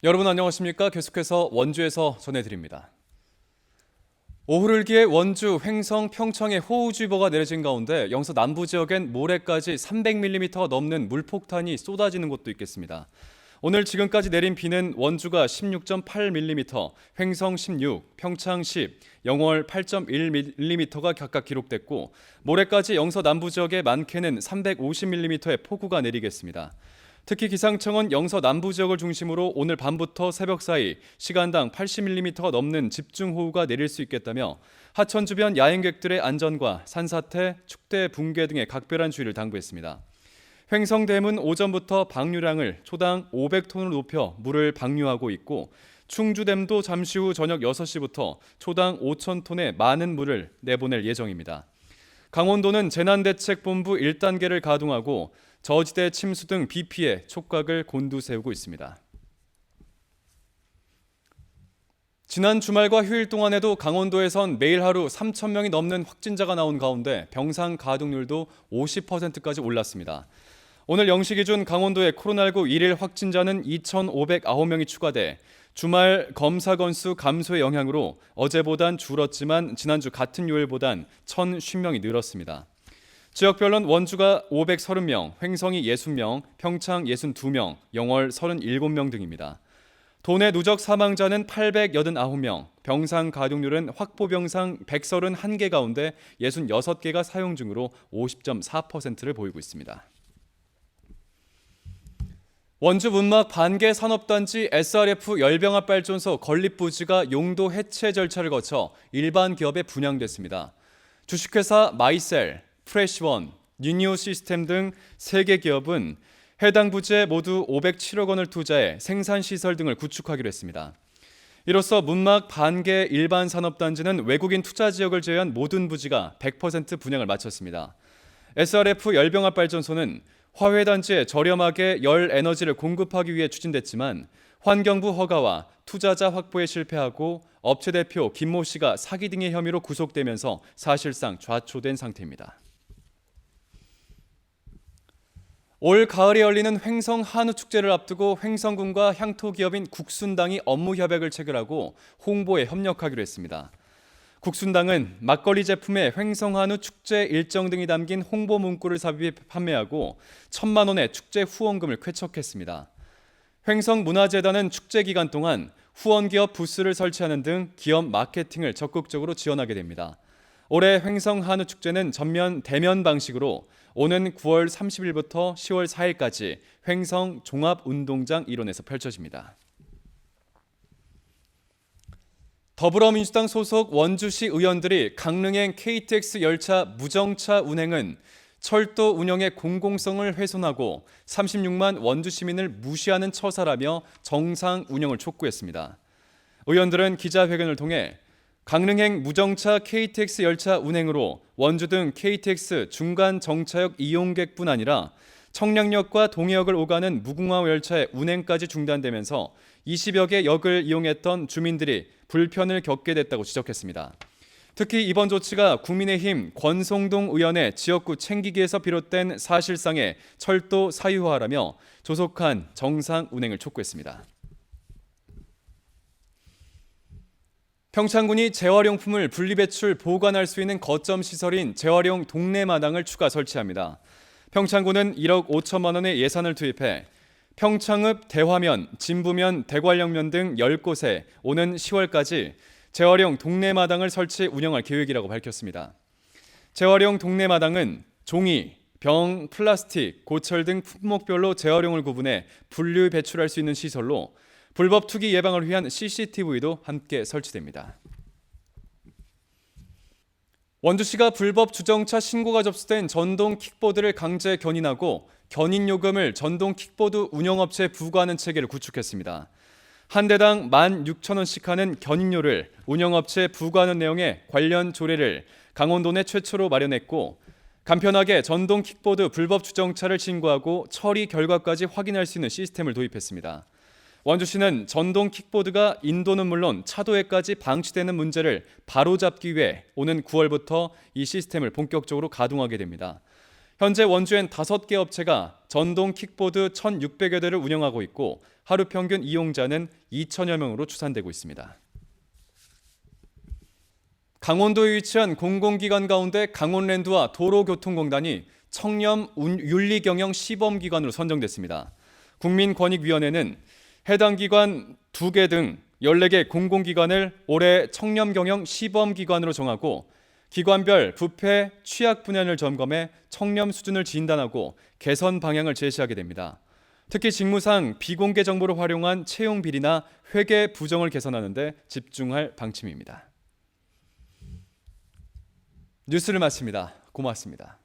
여러분 안녕하십니까? 계속해서 원주에서 전해드립니다. 오후를 기해 원주, 횡성, 평창에 호우주의보가 내려진 가운데 영서 남부 지역엔 모레까지 300mm가 넘는 물폭탄이 쏟아지는 곳도 있겠습니다. 오늘 지금까지 내린 비는 원주가 16.8mm, 횡성 16, 평창 10, 영월 8.1mm가 각각 기록됐고 모레까지 영서 남부 지역에 많게는 350mm의 폭우가 내리겠습니다. 특히 기상청은 영서 남부 지역을 중심으로 오늘 밤부터 새벽 사이 시간당 80mm가 넘는 집중호우가 내릴 수 있겠다며 하천 주변 야행객들의 안전과 산사태, 축대 붕괴 등의 각별한 주의를 당부했습니다. 횡성댐은 오전부터 방류량을 초당 500톤으로 높여 물을 방류하고 있고 충주댐도 잠시 후 저녁 6시부터 초당 5,000톤의 많은 물을 내보낼 예정입니다. 강원도는 재난대책본부 1단계를 가동하고 저지대 침수 등 비 피해 촉각을 곤두세우고 있습니다. 지난 주말과 휴일 동안에도 강원도에선 매일 하루 3,000명이 넘는 확진자가 나온 가운데 병상 가동률도 50%까지 올랐습니다. 오늘 0시 기준 강원도의 코로나19 일일 확진자는 2,509명이 추가돼 주말 검사 건수 감소의 영향으로 어제보단 줄었지만 지난주 같은 요일보단 1,050명이 늘었습니다. 지역별로는 원주가 530명, 횡성이 60명, 평창 62명, 영월 37명 등입니다. 도내 누적 사망자는 889명, 병상 가동률은 확보병상 131개 가운데 66개가 사용 중으로 50.4%를 보이고 있습니다. 원주 문막 반개 산업단지 SRF 열병합발전소 건립부지가 용도 해체 절차를 거쳐 일반 기업에 분양됐습니다. 주식회사 마이셀, 프레시원, 뉴니오 시스템 등 3개 기업은 해당 부지에 모두 507억 원을 투자해 생산시설 등을 구축하기로 했습니다. 이로써 문막 반개 일반 산업단지는 외국인 투자 지역을 제외한 모든 부지가 100% 분양을 마쳤습니다. SRF 열병합발전소는 화훼단지에 저렴하게 열 에너지를 공급하기 위해 추진됐지만 환경부 허가와 투자자 확보에 실패하고 업체 대표 김모 씨가 사기 등의 혐의로 구속되면서 사실상 좌초된 상태입니다. 올 가을에 열리는 횡성 한우축제를 앞두고 횡성군과 향토기업인 국순당이 업무 협약을 체결하고 홍보에 협력하기로 했습니다. 국순당은 막걸리 제품에 횡성 한우 축제 일정 등이 담긴 홍보 문구를 삽입해 판매하고 1,000만 원의 축제 후원금을 쾌척했습니다. 횡성문화재단은 축제 기간 동안 후원기업 부스를 설치하는 등 기업 마케팅을 적극적으로 지원하게 됩니다. 올해 횡성 한우축제는 전면 대면 방식으로 오는 9월 30일부터 10월 4일까지 횡성 종합운동장 일원에서 펼쳐집니다. 더불어민주당 소속 원주시 의원들이 강릉행 KTX 열차 무정차 운행은 철도 운영의 공공성을 훼손하고 36만 원주 시민을 무시하는 처사라며 정상 운영을 촉구했습니다. 의원들은 기자회견을 통해 강릉행 무정차 KTX 열차 운행으로 원주 등 KTX 중간 정차역 이용객뿐 아니라 청량역과 동해역을 오가는 무궁화 열차의 운행까지 중단되면서 20여 개 역을 이용했던 주민들이 불편을 겪게 됐다고 지적했습니다. 특히 이번 조치가 국민의힘 권성동 의원의 지역구 챙기기에서 비롯된 사실상의 철도 사유화라며 조속한 정상 운행을 촉구했습니다. 평창군이 재활용품을 분리배출 보관할 수 있는 거점 시설인 재활용 동네마당을 추가 설치합니다. 평창군은 1억 5천만 원의 예산을 투입해 평창읍, 대화면, 진부면, 대관령면 등 10곳에 오는 10월까지 재활용 동네마당을 설치 운영할 계획이라고 밝혔습니다. 재활용 동네마당은 종이, 병, 플라스틱, 고철 등 품목별로 재활용을 구분해 분류 배출할 수 있는 시설로 불법 투기 예방을 위한 CCTV도 함께 설치됩니다. 원주시가 불법 주정차 신고가 접수된 전동 킥보드를 강제 견인하고 견인 요금을 전동 킥보드 운영업체에 부과하는 체계를 구축했습니다. 한 대당 16,000원씩 하는 견인료를 운영업체에 부과하는 내용의 관련 조례를 강원도 내 최초로 마련했고 간편하게 전동 킥보드 불법 주정차를 신고하고 처리 결과까지 확인할 수 있는 시스템을 도입했습니다. 원주시는 전동 킥보드가 인도는 물론 차도에까지 방치되는 문제를 바로잡기 위해 오는 9월부터 이 시스템을 본격적으로 가동하게 됩니다. 현재 원주엔 5개 업체가 전동 킥보드 1,600여 대를 운영하고 있고 하루 평균 이용자는 2천여 명으로 추산되고 있습니다. 강원도에 위치한 공공기관 가운데 강원랜드와 도로교통공단이 청렴 윤리경영 시범기관으로 선정됐습니다. 국민권익위원회는 해당 기관 2개 등 14개 공공기관을 올해 청렴경영 시범기관으로 정하고 기관별 부패, 취약 분야를 점검해 청렴 수준을 진단하고 개선 방향을 제시하게 됩니다. 특히 직무상 비공개 정보를 활용한 채용 비리나 회계 부정을 개선하는 데 집중할 방침입니다. 뉴스를 마칩니다. 고맙습니다.